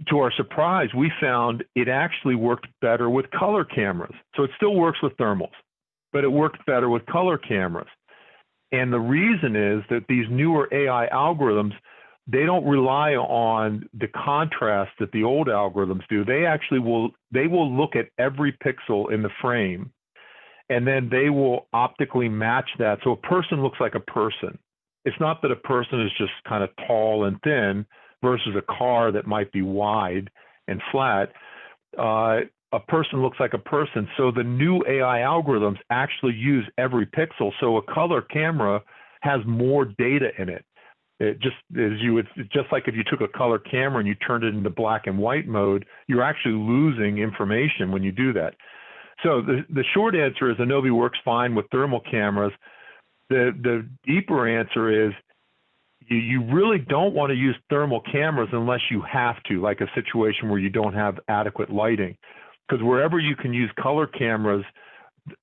to our surprise, we found it actually worked better with color cameras. So it still works with thermals, but it worked better with color cameras. And the reason is that these newer AI algorithms, they don't rely on the contrast that the old algorithms do. They actually will look at every pixel in the frame, and then they will optically match that. So a person looks like a person. It's not that a person is just kind of tall and thin versus a car that might be wide and flat. A person looks like a person. So the new AI algorithms actually use every pixel. So a color camera has more data in it. Just like if you took a color camera and you turned it into black and white mode, you're actually losing information when you do that. So the short answer is innoVi works fine with thermal cameras. The deeper answer is you really don't want to use thermal cameras unless you have to, like a situation where you don't have adequate lighting. Because wherever you can use color cameras,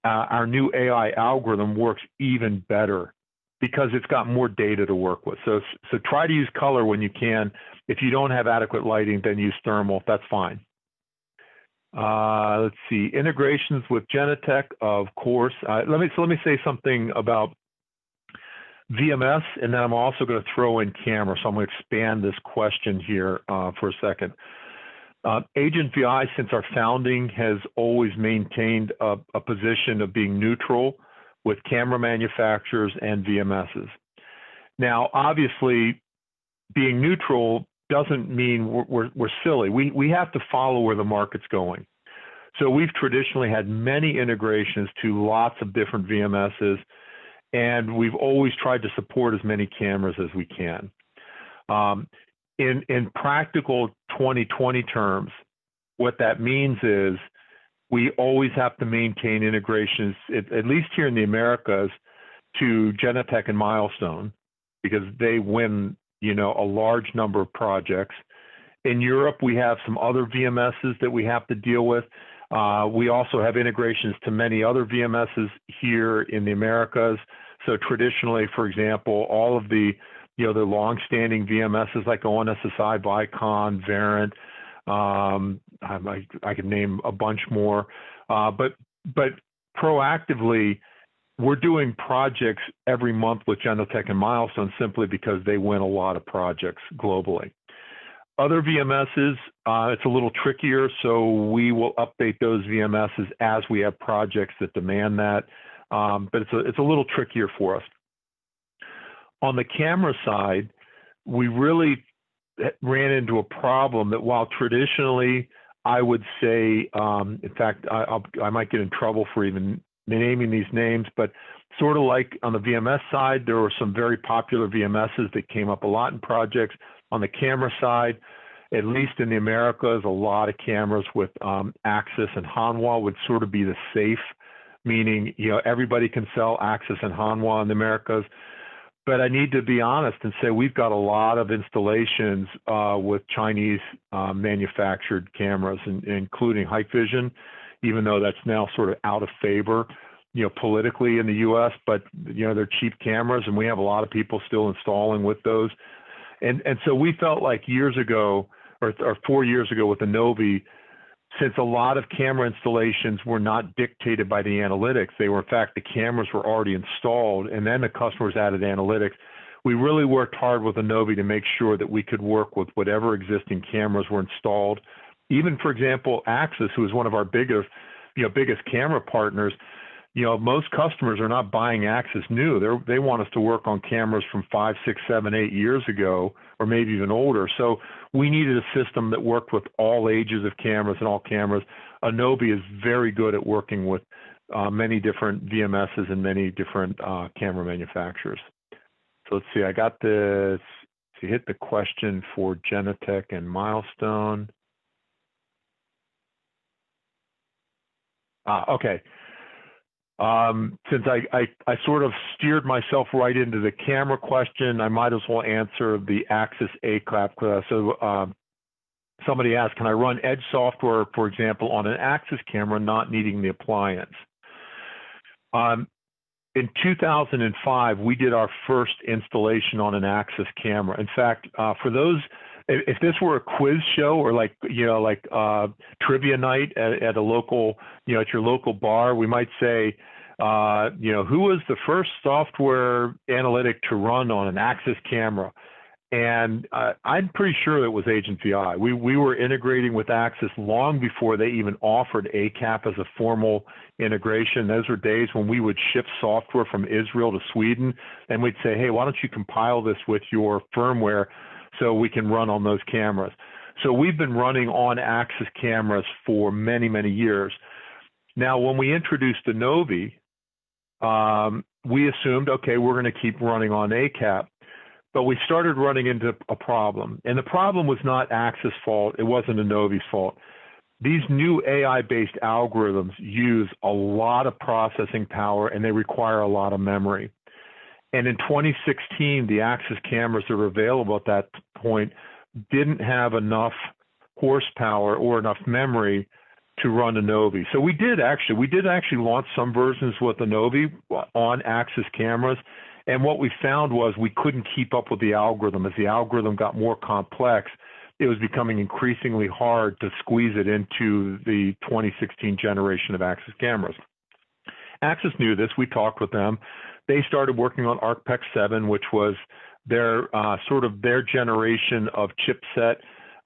our new AI algorithm works even better because it's got more data to work with. So try to use color when you can. If you don't have adequate lighting, then use thermal. That's fine. Let's see, integrations with Genetec, of course. Let me say something about VMS, and then I'm also going to throw in camera. So I'm going to expand this question here for a second. Agent VI, since our founding, has always maintained a position of being neutral with camera manufacturers and VMSs. Now, obviously, being neutral doesn't mean we're silly. We have to follow where the market's going. So we've traditionally had many integrations to lots of different VMSs, and we've always tried to support as many cameras as we can. In practical 2020 terms, what that means is we always have to maintain integrations, at least here in the Americas, to Genetec and Milestone, because they win, a large number of projects. In Europe, we have some other VMSs that we have to deal with. We also have integrations to many other VMSs here in the Americas. So traditionally, for example, all of the long-standing VMSs like ONSSI, Vicon, Variant, I could name a bunch more. But proactively, we're doing projects every month with Genetec and Milestone simply because they win a lot of projects globally. Other VMSs, it's a little trickier, so we will update those VMSs as we have projects that demand that, but it's a little trickier for us. On the camera side, we really ran into a problem that while traditionally I would say, in fact, I might get in trouble for even naming these names, but sort of like on the VMS side, there were some very popular VMSs that came up a lot in projects. On the camera side, at least in the Americas, a lot of cameras with Axis and Hanwha would sort of be the safe, meaning everybody can sell Axis and Hanwha in the Americas. But I need to be honest and say we've got a lot of installations with Chinese manufactured cameras, including Hikvision, even though that's now sort of out of favor, politically in the U.S. But they're cheap cameras, and we have a lot of people still installing with those. And so we felt like years ago, or 4 years ago with innoVi, since a lot of camera installations were not dictated by the analytics, they were, in fact, the cameras were already installed, and then the customers added analytics. We really worked hard with innoVi to make sure that we could work with whatever existing cameras were installed. Even, for example, Axis, who is one of our biggest camera partners, most customers are not buying Axis new. They want us to work on cameras from 5, 6, 7, 8 years ago, or maybe even older. So we needed a system that worked with all ages of cameras and all cameras. innoVi is very good at working with many different VMSs and many different camera manufacturers. So let's see, I got this. To hit the question for Genetec and Milestone. Okay. Since I sort of steered myself right into the camera question, I might as well answer the Axis ACLAP. So somebody asked, can I run Edge software, for example, on an Axis camera not needing the appliance? In 2005, we did our first installation on an Axis camera. In fact, for those if this were a quiz show or like, trivia night at a local, at your local bar, we might say, who was the first software analytic to run on an Axis camera? And I'm pretty sure it was Agent VI. We were integrating with Axis long before they even offered ACAP as a formal integration. Those were days when we would ship software from Israel to Sweden, and we'd say, hey, why don't you compile this with your firmware so we can run on those cameras? So we've been running on Axis cameras for many, many years. Now, when we introduced innoVi, we assumed, okay, we're going to keep running on ACAP. But we started running into a problem. And the problem was not Axis' fault. It wasn't innoVi's fault. These new AI-based algorithms use a lot of processing power, and they require a lot of memory. And in 2016, the Axis cameras that were available at that point didn't have enough horsepower or enough memory to run innoVi. So we did actually launch some versions with innoVi on Axis cameras. And what we found was we couldn't keep up with the algorithm. As the algorithm got more complex, it was becoming increasingly hard to squeeze it into the 2016 generation of Axis cameras. Axis knew this. We talked with them. They started working on ArcPEX 7, which was their sort of their generation of chipset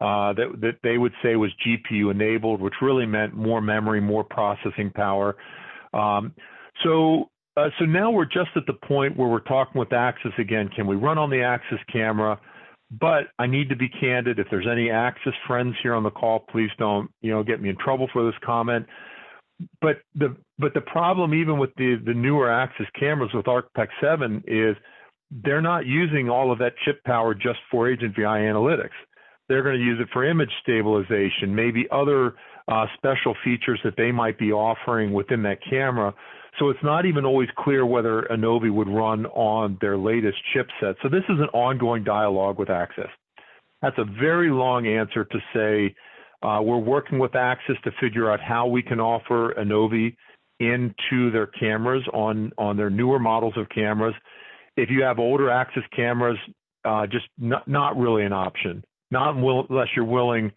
that they would say was GPU enabled, which really meant more memory, more processing power. So now we're just at the point where we're talking with Axis again. Can we run on the Axis camera? But I need to be candid. If there's any Axis friends here on the call, please don't get me in trouble for this comment. But the problem, even with the newer Axis cameras with ArcPEX 7, is they're not using all of that chip power just for Agent VI analytics. They're going to use it for image stabilization, maybe other special features that they might be offering within that camera. So it's not even always clear whether innoVi would run on their latest chipset. So this is an ongoing dialogue with Axis. That's a very long answer to say we're working with Axis to figure out how we can offer innoVi into their cameras on their newer models of cameras. If you have older Axis cameras, just not really an option. Unless you're willing.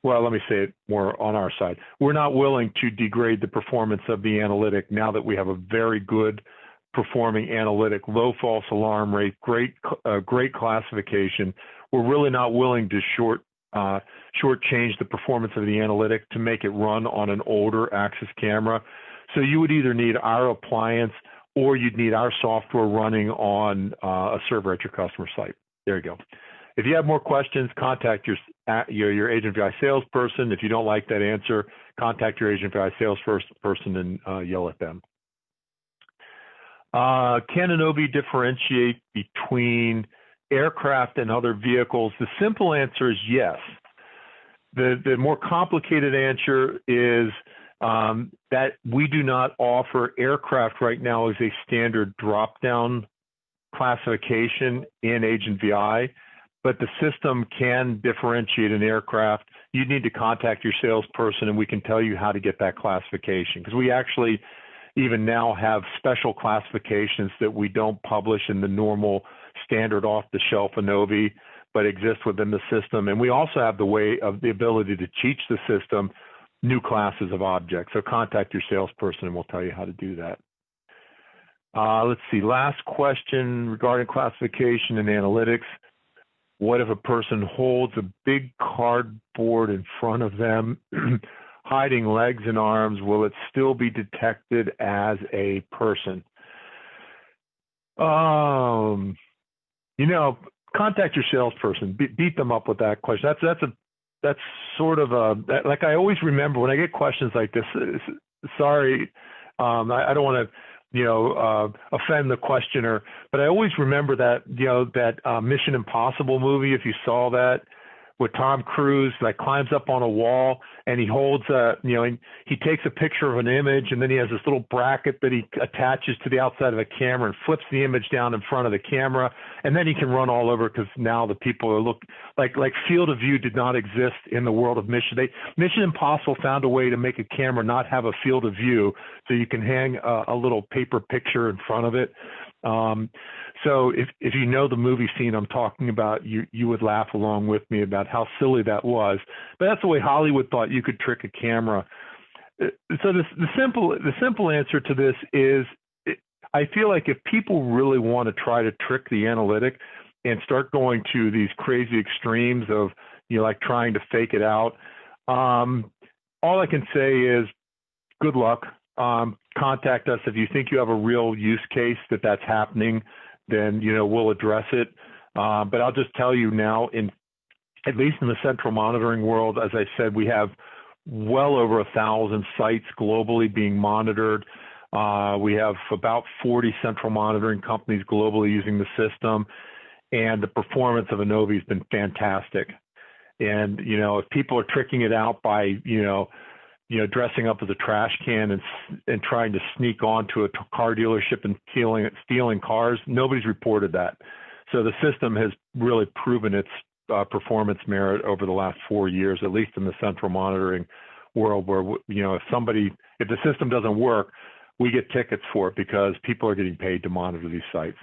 Well, let me say it more on our side. We're not willing to degrade the performance of the analytic now that we have a very good performing analytic, low false alarm rate, great classification. We're really not willing to shortchange the performance of the analytic to make it run on an older Axis camera. So you would either need our appliance or you'd need our software running on a server at your customer site. There you go. If you have more questions, contact your Agent VI salesperson. If you don't like that answer, contact your Agent VI salesperson and yell at them. Can innoVi differentiate between aircraft and other vehicles? The simple answer is yes. The more complicated answer is that we do not offer aircraft right now as a standard drop-down classification in Agent VI. But the system can differentiate an aircraft. You need to contact your salesperson and we can tell you how to get that classification. Because we actually even now have special classifications that we don't publish in the normal standard off-the-shelf innoVi, but exist within the system. And we also have the ability to teach the system new classes of objects. So contact your salesperson and we'll tell you how to do that. Let's see, last question regarding classification and analytics. What if a person holds a big cardboard in front of them, hiding legs and arms? Will it still be detected as a person? Contact your salesperson. Beat them up with that question. That's sort of like I always remember when I get questions like this. Sorry, I don't want to offend the questioner, but I always remember that, that Mission Impossible movie, if you saw that, with Tom Cruise, like climbs up on a wall and he holds he takes a picture of an image and then he has this little bracket that he attaches to the outside of a camera and flips the image down in front of the camera, and then he can run all over because now the people are like field of view did not exist in the world of Mission Impossible found a way to make a camera not have a field of view, so you can hang a little paper picture in front of it. So if you know the movie scene I'm talking about, you would laugh along with me about how silly that was. But that's the way Hollywood thought you could trick a camera. So the simple answer to this is, I feel like if people really want to try to trick the analytic and start going to these crazy extremes of, like trying to fake it out, all I can say is good luck. Contact us if you think you have a real use case that's happening. Then we'll address it. But I'll just tell you now, at least in the central monitoring world, as I said, we have well over 1,000 sites globally being monitored. We have about 40 central monitoring companies globally using the system, and the performance of innoVi has been fantastic. And if people are tricking it out by dressing up as a trash can and trying to sneak onto a car dealership and stealing cars, nobody's reported that. So the system has really proven its performance merit over the last 4 years, at least in the central monitoring world, where if the system doesn't work, we get tickets for it because people are getting paid to monitor these sites.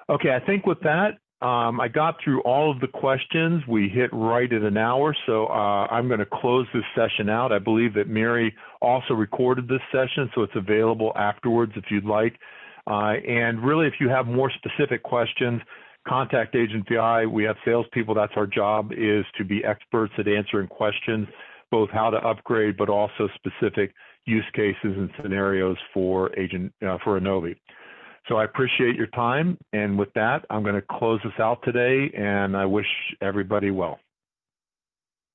Okay, I think with that, I got through all of the questions. We hit right at an hour, so I'm going to close this session out. I believe that Mary also recorded this session, so it's available afterwards if you'd like. And really, if you have more specific questions, contact Agent VI. We have salespeople. That's our job, is to be experts at answering questions, both how to upgrade, but also specific use cases and scenarios for innoVi. So I appreciate your time. And with that, I'm going to close this out today, and I wish everybody well.